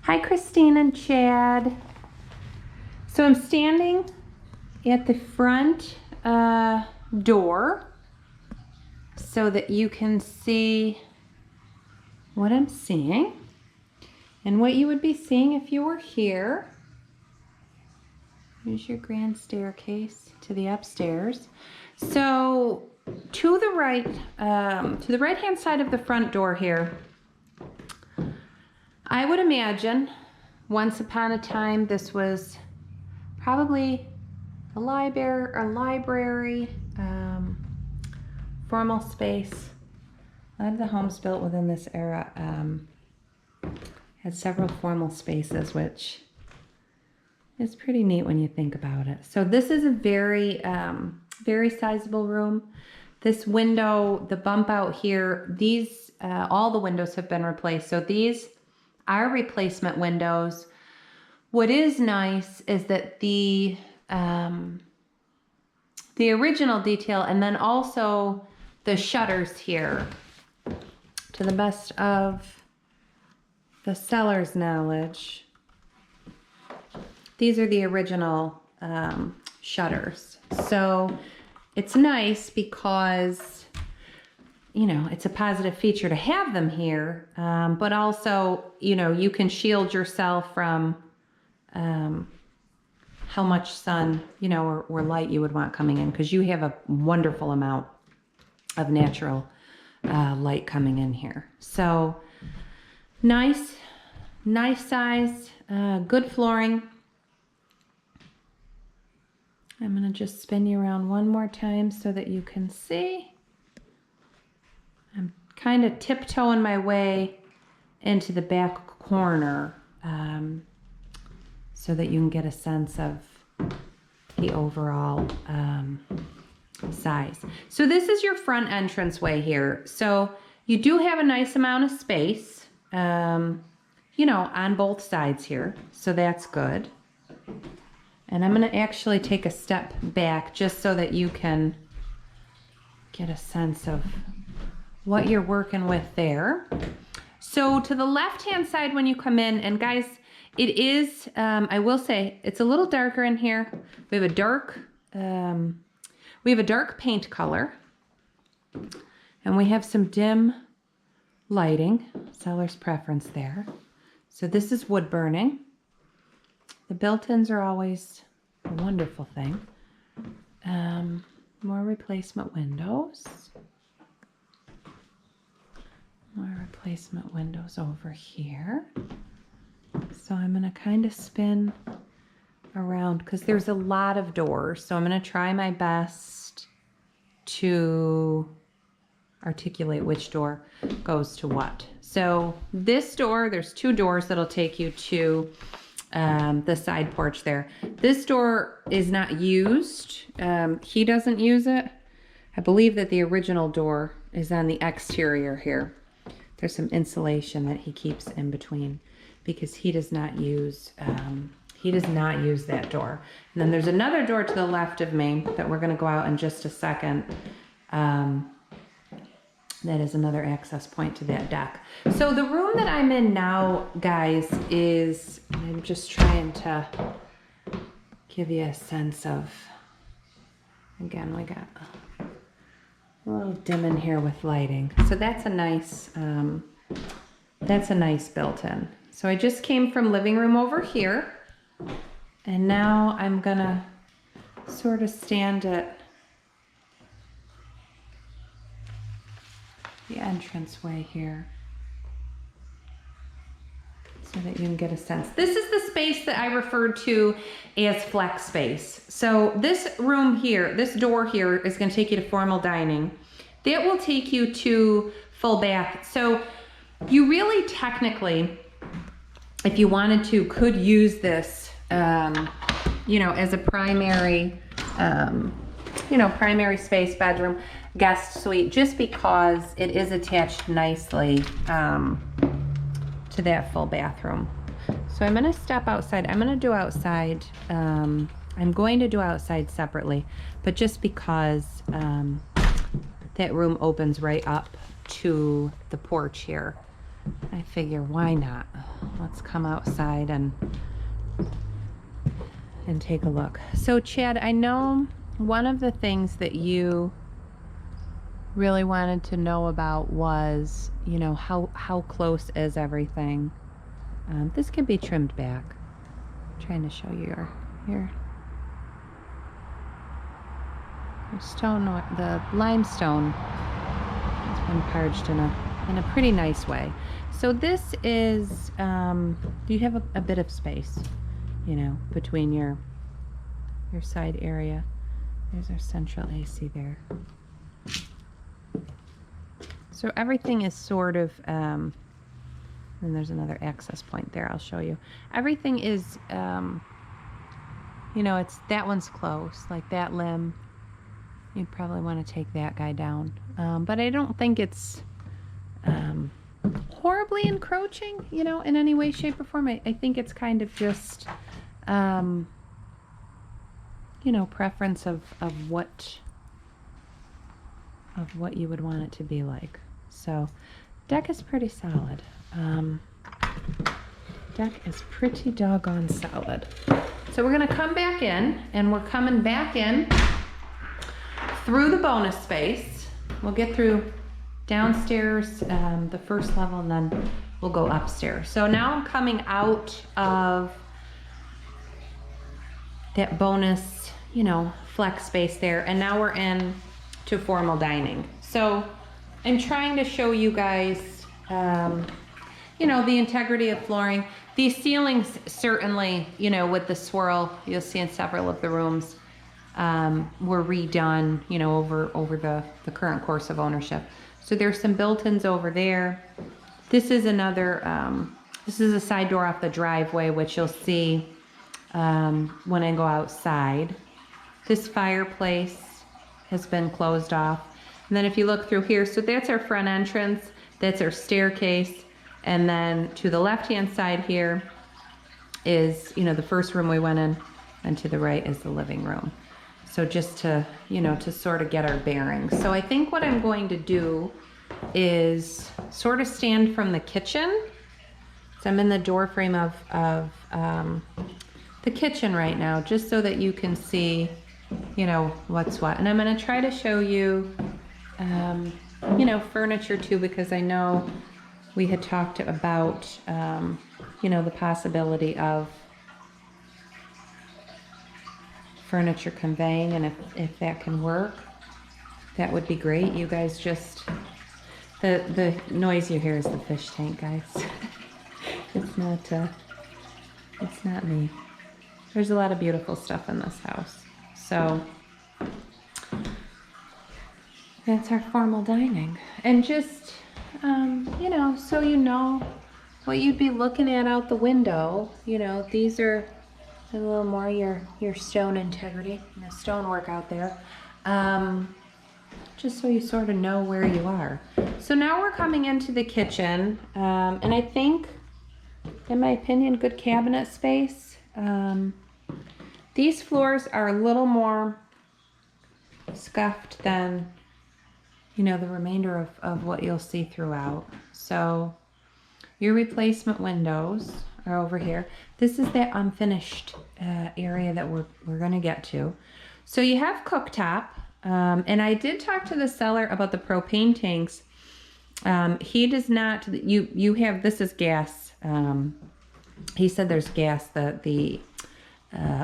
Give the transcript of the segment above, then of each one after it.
Hi, Christine and Chad. So I'm standing at the front door so that you can see what I'm seeing and what you would be seeing if you were here. Here's your grand staircase to the upstairs. So to the right-hand side of the front door here, I would imagine once upon a time this was probably a library, formal space. A lot of the homes built within this era had several formal spaces, which is pretty neat when you think about it. So this is a very, very sizable room. This window, the bump out here, these, all the windows have been replaced. So these are replacement windows. What is nice is that the original detail and then also the shutters here, to the best of the seller's knowledge, these are the original shutters. So it's nice because, you know, it's a positive feature to have them here, but also, you know, you can shield yourself from how much sun, you know, or light you would want coming in, because you have a wonderful amount of natural light coming in here. So nice size, good flooring. I'm going to just spin you around one more time so that you can see. I'm kind of tiptoeing my way into the back corner so that you can get a sense of the overall size. So this is your front entranceway here. So you do have a nice amount of space, you know, on both sides here. So that's good. And I'm going to actually take a step back just so that you can get a sense of what you're working with there. So to the left-hand side when you come in, and guys, it is, I will say, it's a little darker in here. We have a dark paint color, and we have some dim lighting, seller's preference there. So this is wood burning. The built-ins are always a wonderful thing. More replacement windows. More replacement windows over here. So I'm going to kind of spin around because there's a lot of doors. So I'm going to try my best to articulate which door goes to what. So this door, there's two doors that'll take you to the side porch there. This door is not used. He doesn't use it. I believe that the original door is on the exterior here. There's some insulation that he keeps in between because he does not use that door. And then there's another door to the left of me that we're going to go out in just a second. That is another access point to that deck. So the room that I'm in now, guys, is, I'm just trying to give you a sense of, again, we got a little dim in here with lighting. So that's a nice built-in. So I just came from living room over here, and now I'm gonna sort of stand at the entranceway here so that you can get a sense. This is the space that I referred to as flex space. So this room here, this door here is going to take you to formal dining. That will take you to full bath. So you really technically, if you wanted to, could use this, you know, as a primary, you know, primary space, bedroom, guest suite, just because it is attached nicely to that full bathroom. So I'm going to step outside. I'm going to do outside. I'm going to do outside separately, but just because that room opens right up to the porch here, I figure why not? let's come outside and take a look. So Chad, I know one of the things that you really wanted to know about was, you know, how close is everything. This can be trimmed back. I'm trying to show you your stone, the limestone has been parged in a pretty nice way. So this is, you have a bit of space, you know, between your side area. There's our central AC there. So everything is sort of, and there's another access point there, I'll show you. Everything is, you know, that one's close, like that limb. You'd probably want to take that guy down. But I don't think it's horribly encroaching, you know, in any way, shape, or form. I think it's kind of just, you know, preference of what you would want it to be like. So deck is pretty solid. Deck is pretty doggone solid. So we're going to come back in, and we're coming back in through the bonus space. We'll get through downstairs, the first level, and then we'll go upstairs. So now I'm coming out of that bonus, you know, flex space there, and now we're in to formal dining. So I'm trying to show you guys, you know, the integrity of flooring. These ceilings certainly, you know, with the swirl, you'll see in several of the rooms, were redone, you know, over the current course of ownership. So there's some built-ins over there. This is another, this is a side door off the driveway, which you'll see when I go outside. This fireplace has been closed off. And then if you look through here, so that's our front entrance, that's our staircase, and then to the left-hand side here is, you know, the first room we went in, and to the right is the living room. So just to, you know, to sort of get our bearings. So I think what I'm going to do is sort of stand from the kitchen. So I'm in the door frame of the kitchen right now, just so that you can see, you know, what's what. And I'm going to try to show you, you know, furniture too, because I know we had talked about, you know, the possibility of furniture conveying, and if that can work, that would be great. You guys just, the noise you hear is the fish tank, guys. It's not me. There's a lot of beautiful stuff in this house. So that's our formal dining. And just, you know, so you know what you'd be looking at out the window. You know, these are a little more your stone integrity, you know, stonework out there. Just so you sort of know where you are. So now we're coming into the kitchen, and I think, in my opinion, good cabinet space. These floors are a little more scuffed than, you know, the remainder of what you'll see throughout. So your replacement windows are over here. This is that unfinished area that we're gonna get to. So you have cooktop, and I did talk to the seller about the propane tanks. He does not, you have, this is gas. He said there's gas, the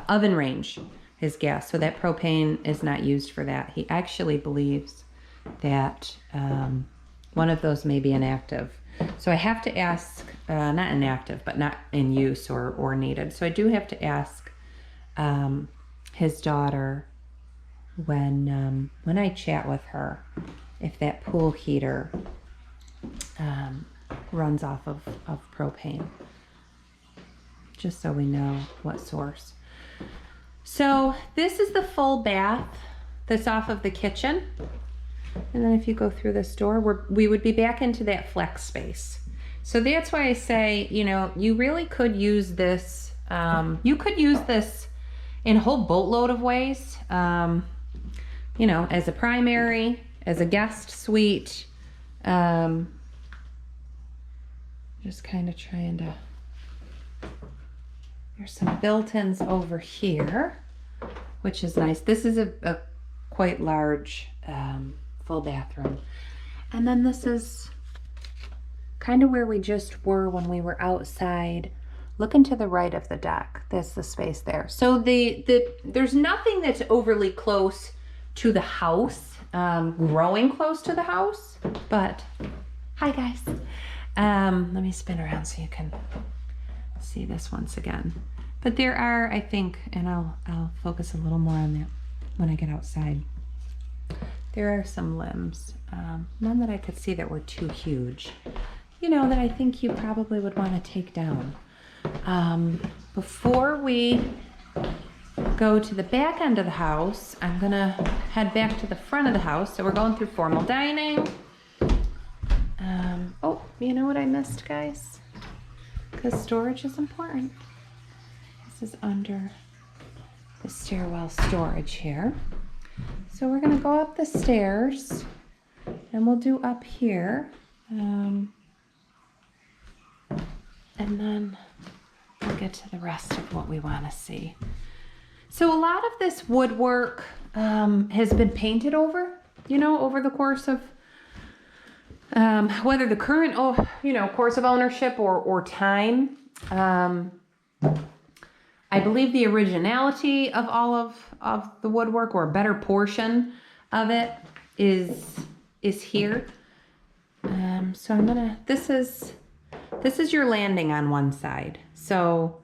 oven range is gas, so that propane is not used for that. He actually believes that one of those may be inactive. So I have to ask, not inactive, but not in use or needed. So I do have to ask his daughter when I chat with her if that pool heater runs off of propane, just so we know what source. So this is the full bath that's off of the kitchen. And then if you go through this door, we would be back into that flex space. So that's why I say, you know, you really could use this. You could use this in a whole boatload of ways. You know, as a primary, as a guest suite. Just kind of trying to There's some built-ins over here, which is nice. This is a quite large full bathroom. And then this is kind of where we just were when we were outside. Looking to the right of the deck, that's the space there. So there's nothing that's overly close to the house, growing close to the house, but hi guys. Let me spin around so you can see this once again. But there are, I think, and I'll focus a little more on that when I get outside. There are some limbs, none that I could see that were too huge, you know, that I think you probably would want to take down. Before we go to the back end of the house, I'm gonna head back to the front of the house. So we're going through formal dining. Oh, you know what I missed, guys? Because storage is important. This is under the stairwell storage here. So we're gonna go up the stairs and we'll do up here. And then we'll get to the rest of what we want to see. So a lot of this woodwork has been painted over, you know, over the course of whether the current, course of ownership or time. I believe the originality of all of the woodwork, or a better portion of it, is here. So I'm gonna. This is your landing on one side. So